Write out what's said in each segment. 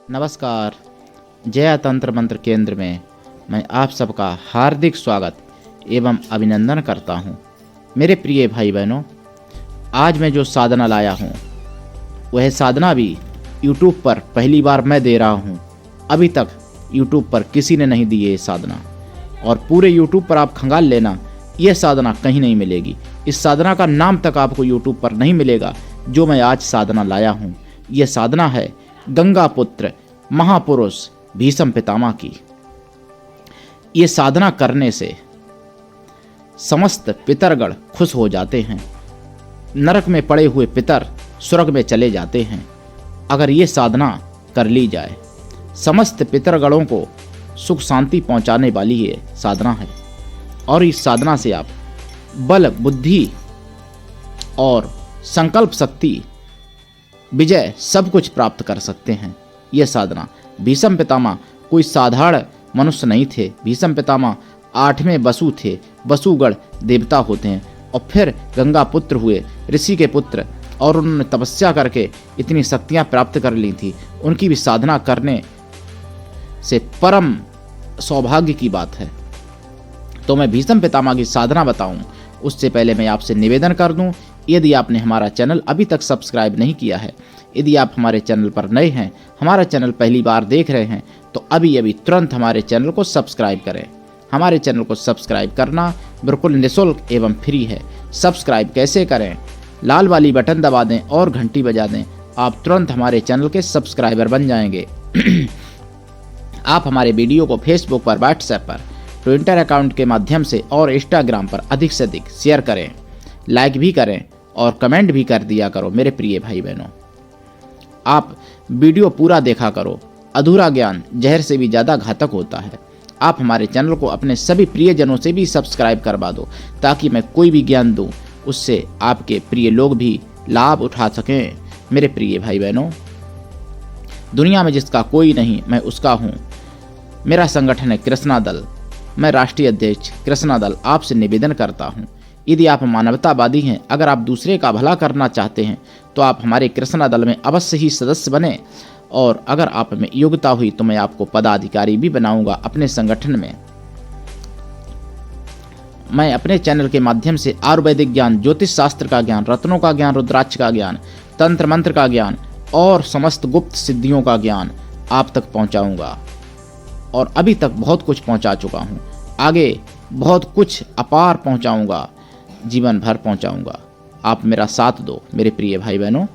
नमस्कार। जया तंत्र मंत्र केंद्र में मैं आप सबका हार्दिक स्वागत एवं अभिनंदन करता हूँ। मेरे प्रिय भाई बहनों, आज मैं जो साधना लाया हूँ वह साधना भी YouTube पर पहली बार मैं दे रहा हूँ। अभी तक YouTube पर किसी ने नहीं दी ये साधना, और पूरे YouTube पर आप खंगाल लेना, यह साधना कहीं नहीं मिलेगी। इस साधना का नाम तक आपको YouTube पर नहीं मिलेगा जो मैं आज साधना लाया हूँ। यह साधना है गंगा पुत्र महापुरुष भीष्म पितामह की। ये साधना करने से समस्त पितरगण खुश हो जाते हैं। नरक में पड़े हुए पितर स्वर्ग में चले जाते हैं। अगर ये साधना कर ली जाए, समस्त पितरगणों को सुख शांति पहुंचाने वाली ये साधना है। और इस साधना से आप बल, बुद्धि और संकल्प शक्ति, विजय सब कुछ प्राप्त कर सकते हैं। यह साधना, भीष्म पितामह कोई साधारण मनुष्य नहीं थे। भीष्म पितामह 8वें वसु थे। वसुगण देवता होते हैं और फिर गंगा पुत्र हुए, ऋषि के पुत्र, और उन्होंने तपस्या करके इतनी शक्तियां प्राप्त कर ली थी। उनकी भी साधना करने से परम सौभाग्य की बात है। तो मैं भीष्म पितामह की साधना बताऊं उससे पहले मैं आपसे निवेदन कर दूं, यदि आपने हमारा चैनल अभी तक सब्सक्राइब नहीं किया है, यदि आप हमारे चैनल पर नए हैं, हमारा चैनल पहली बार देख रहे हैं, तो अभी तुरंत हमारे चैनल को सब्सक्राइब करें। हमारे चैनल को सब्सक्राइब करना बिल्कुल निःशुल्क एवं फ्री है। सब्सक्राइब कैसे करें? लाल वाली बटन दबा दें और घंटी बजा दें। आप तुरंत हमारे चैनल के सब्सक्राइबर बन जाएंगे। आप हमारे वीडियो को फेसबुक पर, व्हाट्सएप पर, ट्विटर अकाउंट के माध्यम से और इंस्टाग्राम पर अधिक से अधिक शेयर करें, लाइक भी करें और कमेंट भी कर दिया करो। मेरे प्रिय भाई बहनों, आप वीडियो पूरा देखा करो। अधूरा ज्ञान जहर से भी ज़्यादा घातक होता है। आप हमारे चैनल को अपने सभी प्रियजनों से भी सब्सक्राइब करवा दो, ताकि मैं कोई भी ज्ञान दूं उससे आपके प्रिय लोग भी लाभ उठा सकें। मेरे प्रिय भाई बहनों, दुनिया में जिसका कोई नहीं मैं उसका हूँ। मेरा संगठन है कृष्णा दल। मैं राष्ट्रीय अध्यक्ष कृष्णा दल आपसे निवेदन करता हूँ, यदि आप मानवतावादी हैं, अगर आप दूसरे का भला करना चाहते हैं, तो आप हमारे कृष्णा दल में अवश्य ही सदस्य बने। और अगर आप में योग्यता हुई तो मैं आपको पदाधिकारी भी बनाऊंगा अपने संगठन में। मैं अपने चैनल के माध्यम से आयुर्वेदिक ज्ञान, ज्योतिष शास्त्र का ज्ञान, रत्नों का ज्ञान, रुद्राक्ष का ज्ञान, तंत्र मंत्र का ज्ञान और समस्त गुप्त सिद्धियों का ज्ञान आप तक पहुंचाऊंगा। और अभी तक बहुत कुछ पहुंचा चुका हूं, आगे बहुत कुछ अपार पहुंचाऊंगा, जीवन भर पहुंचाऊंगा। आप मेरा साथ दो। मेरे प्रिय भाई बहनों,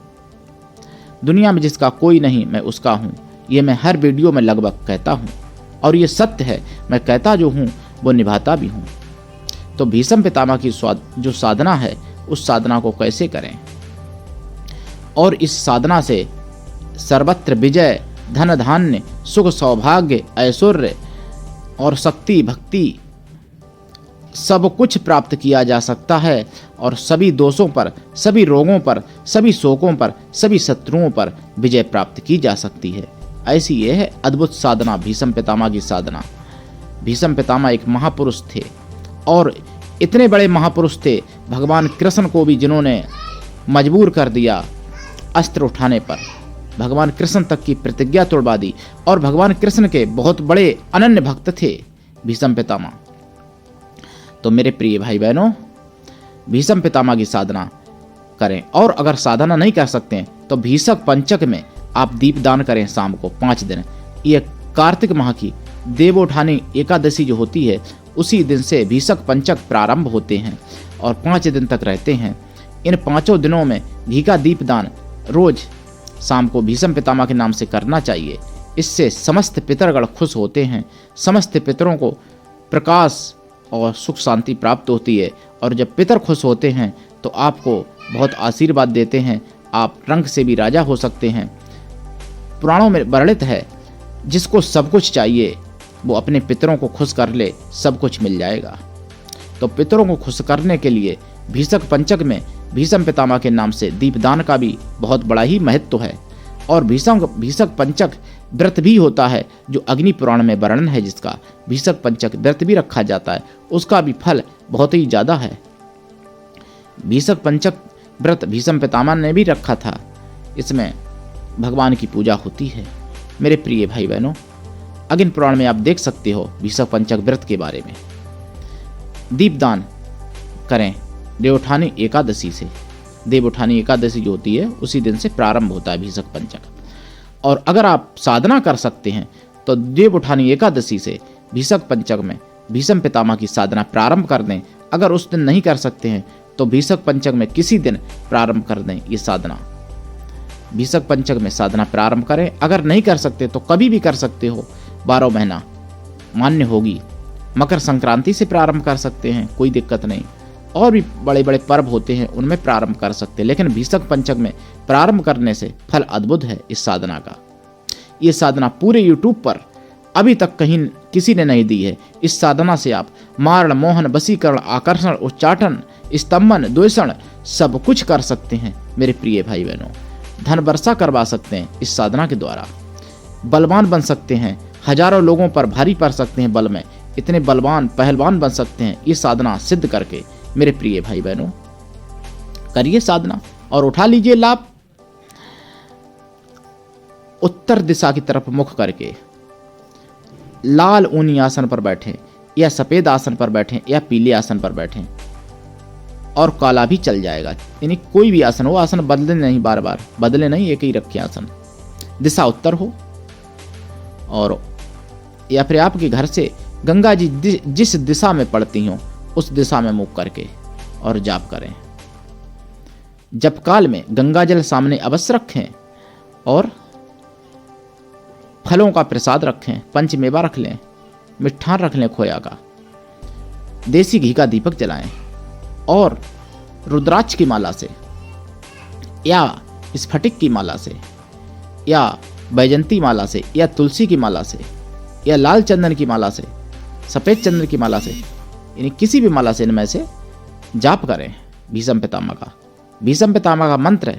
दुनिया में जिसका कोई नहीं मैं उसका हूँ, ये मैं हर वीडियो में लगभग कहता हूँ, और ये सत्य है। मैं कहता जो हूँ वो निभाता भी हूँ। तो भीष्म पितामह की जो साधना है, उस साधना को कैसे करें, और इस साधना से सर्वत्र विजय, धन धान्य, सुख सौभाग्य, ऐश्वर्य और शक्ति भक्ति सब कुछ प्राप्त किया जा सकता है। और सभी दोषों पर, सभी रोगों पर, सभी शोकों पर, सभी शत्रुओं पर विजय प्राप्त की जा सकती है। ऐसी यह है अद्भुत साधना, भीष्म पितामह की साधना। भीष्म पितामह एक महापुरुष थे, और इतने बड़े महापुरुष थे, भगवान कृष्ण को भी जिन्होंने मजबूर कर दिया अस्त्र उठाने पर। भगवान कृष्ण तक की प्रतिज्ञा तोड़वा दी, और भगवान कृष्ण के बहुत बड़े अनन्य भक्त थे भीष्म पितामह। तो मेरे प्रिय भाई बहनों, भीष्म पितामह की साधना करें। और अगर साधना नहीं कर सकते हैं तो भीषक पंचक में आप दीपदान करें शाम को 5 दिन। ये कार्तिक माह की देवोठानी एकादशी जो होती है, उसी दिन से भीषक पंचक प्रारंभ होते हैं और 5 दिन तक रहते हैं। इन 5 दिनों में घी का दीपदान रोज शाम को भीष्म पितामह के नाम से करना चाहिए। इससे समस्त पितरगण खुश होते हैं, समस्त पितरों को प्रकाश और सुख शांति प्राप्त होती है। और जब पितर खुश होते हैं तो आपको बहुत आशीर्वाद देते हैं। आप रंग से भी राजा हो सकते हैं। पुराणों में वर्णित है, जिसको सब कुछ चाहिए वो अपने पितरों को खुश कर ले, सब कुछ मिल जाएगा। तो पितरों को खुश करने के लिए भीषक पंचक में भीष्म पितामह के नाम से दीपदान का भी बहुत बड़ा ही महत्व है। और भीषक पंचक व्रत भी होता है, जो अग्नि पुराण में वर्णन है, जिसका भीषक पंचक व्रत भी रखा जाता है, उसका भी फल बहुत ही ज़्यादा है। भीषक पंचक व्रत भीष्म पितामह ने भी रखा था। इसमें भगवान की पूजा होती है। मेरे प्रिय भाई बहनों, अग्नि पुराण में आप देख सकते हो भीषक पंचक व्रत के बारे में। दीपदान करें देवउठानी एकादशी से। देवउठानी एकादशी जो होती है उसी दिन से प्रारंभ होता है भीषक पंचक। और अगर आप साधना कर सकते हैं तो देवउठानी एकादशी से भीषक पंचक में भीष्म पितामह की साधना प्रारंभ कर दें। अगर उस दिन नहीं कर सकते हैं तो भीषक पंचक में किसी दिन प्रारंभ कर दें ये साधना। भीषक पंचक में साधना प्रारंभ करें। अगर नहीं कर सकते तो कभी भी कर सकते हो, 12 महीना मान्य होगी। मकर संक्रांति से प्रारंभ कर सकते हैं, कोई दिक्कत नहीं। और भी बड़े बड़े पर्व होते हैं उनमें प्रारंभ कर सकते हैं, लेकिन भीषक पंचक में प्रारंभ करने से फल अद्भुत है इस साधना का। ये साधना पूरे YouTube पर अभी तक कहीं किसी ने नहीं दी है। इस साधना से आप मारण, मोहन, वशीकरण, आकर्षण, उच्चाटन, स्तंभन, द्वेषण सब कुछ कर सकते हैं मेरे प्रिय भाई बहनों। धन वर्षा करवा सकते हैं इस साधना के द्वारा। बलवान बन सकते हैं, हजारों लोगों पर भारी पड़ सकते हैं बल में, इतने बलवान पहलवान बन सकते हैं ये साधना सिद्ध करके। मेरे प्रिय भाई बहनों, करिए साधना और उठा लीजिए लाभ। उत्तर दिशा की तरफ मुख करके लाल ऊनी आसन पर बैठें या सफेद आसन पर बैठें या पीले आसन पर बैठें, और काला भी चल जाएगा। यानी कोई भी आसन हो, आसन बदले नहीं, बार बार बदले नहीं, एक ही रखें आसन। दिशा उत्तर हो, और या फिर आपके घर से गंगा जी जिस दिशा में पड़ती हो उस दिशा में मुख करके और जाप करें। जप काल में गंगा जल सामने अवश्य रखें और फलों का प्रसाद रखें, पंचमेवा रख लें, मिष्ठान रख लें खोया का, देसी घी का दीपक जलाएं और रुद्राक्ष की माला से या स्फटिक की माला से या बैजंती माला से या तुलसी की माला से या लाल चंदन की माला से, सफेद चंदन की माला से, यानी किसी भी माला से इनमें से जाप करें भीष्म पितामह का। भीष्म पितामह का मंत्र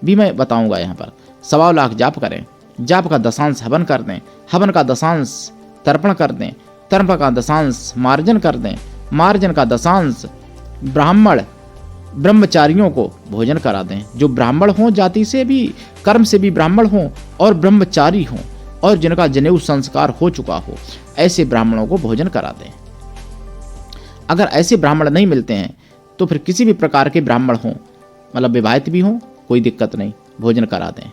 भी मैं बताऊंगा यहाँ पर। 1.25 लाख जाप करें। जाप का दशांश हवन कर दें, हवन का दशांश तर्पण कर दें, तर्पण का दशांश मार्जन कर दें, मार्जन का दशांश ब्राह्मण ब्रह्मचारियों को भोजन करा दें। जो ब्राह्मण हों, जाति से भी कर्म से भी ब्राह्मण हों और ब्रह्मचारी हों और जिनका जनेऊ संस्कार हो चुका हो, ऐसे ब्राह्मणों को भोजन करा दें। अगर ऐसे ब्राह्मण नहीं मिलते हैं तो फिर किसी भी प्रकार के ब्राह्मण हों, मतलब विवाहित भी हों, कोई दिक्कत नहीं, भोजन करा दें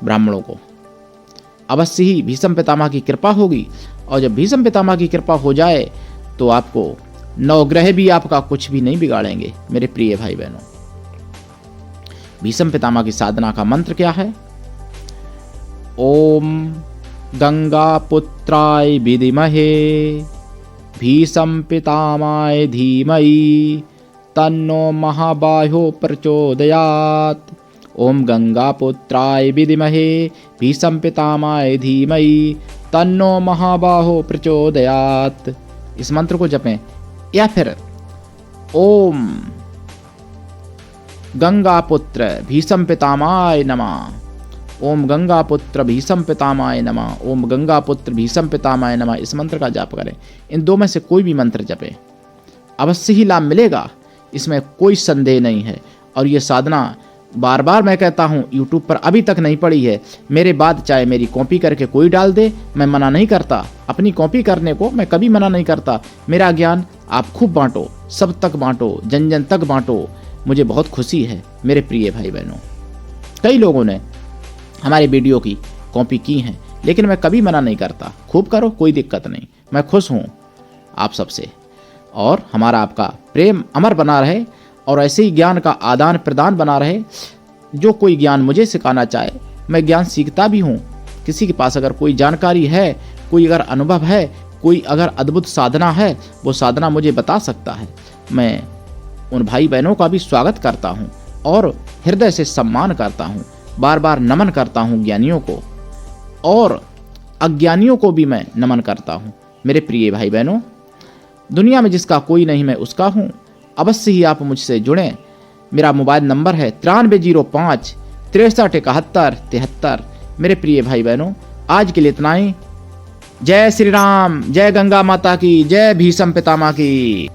ब्राह्मणों को। अवश्य ही भीष्म पितामह की कृपा होगी, और जब भीष्म पितामह की कृपा हो जाए तो आपको नवग्रह भी आपका कुछ भी नहीं बिगाड़ेंगे मेरे प्रिय भाई बहनों। भीष्म पितामह की साधना का मंत्र क्या है? ओम गंगा पुत्राय विद्महे भीष्म पितामहाय धीमहि तन्नो महाबाहो प्रचोदयात्। ओम गंगा पुत्राय विद्महे भीष्म पितामहाय धीमहि तन्नो महाबाहो प्रचोदयात्। इस मंत्र को जपें, या फिर ओम गंगा पुत्र भीष्म पितामहाय नमः, ओम गंगा पुत्र भीष्म पितामहाय नमः, ओम गंगा पुत्र भीष्म पितामहाय नमः, इस मंत्र का जाप करें। इन दो में से कोई भी मंत्र जपें, अवश्य ही लाभ मिलेगा, इसमें कोई संदेह नहीं है। और ये साधना बार बार मैं कहता हूँ YouTube पर अभी तक नहीं पड़ी है। मेरे बाद चाहे मेरी कॉपी करके कोई डाल दे, मैं मना नहीं करता, अपनी कॉपी करने को मैं कभी मना नहीं करता। मेरा ज्ञान आप खूब बांटो, सब तक बांटो, जन जन तक बांटो, मुझे बहुत खुशी है मेरे प्रिय भाई बहनों। कई लोगों ने हमारे वीडियो की कॉपी की हैं, लेकिन मैं कभी मना नहीं करता, खूब करो, कोई दिक्कत नहीं, मैं खुश हूँ आप सबसे। और हमारा आपका प्रेम अमर बना रहे और ऐसे ही ज्ञान का आदान प्रदान बना रहे। जो कोई ज्ञान मुझे सिखाना चाहे, मैं ज्ञान सीखता भी हूँ। किसी के पास अगर कोई जानकारी है, कोई अगर अनुभव है, कोई अगर अद्भुत साधना है, वो साधना मुझे बता सकता है। मैं उन भाई बहनों का भी स्वागत करता हूँ और हृदय से सम्मान करता हूँ, बार बार नमन करता हूँ ज्ञानियों को, और अज्ञानियों को भी मैं नमन करता हूँ मेरे प्रिय भाई बहनों। दुनिया में जिसका कोई नहीं, मैं उसका हूँ। अवश्य ही आप मुझसे जुड़ें। मेरा मोबाइल नंबर है 9305 63 71 73। मेरे प्रिय भाई बहनों, आज के लिए इतना ही। जय श्री राम, जय गंगा माता की, जय भीष्म पितामह की।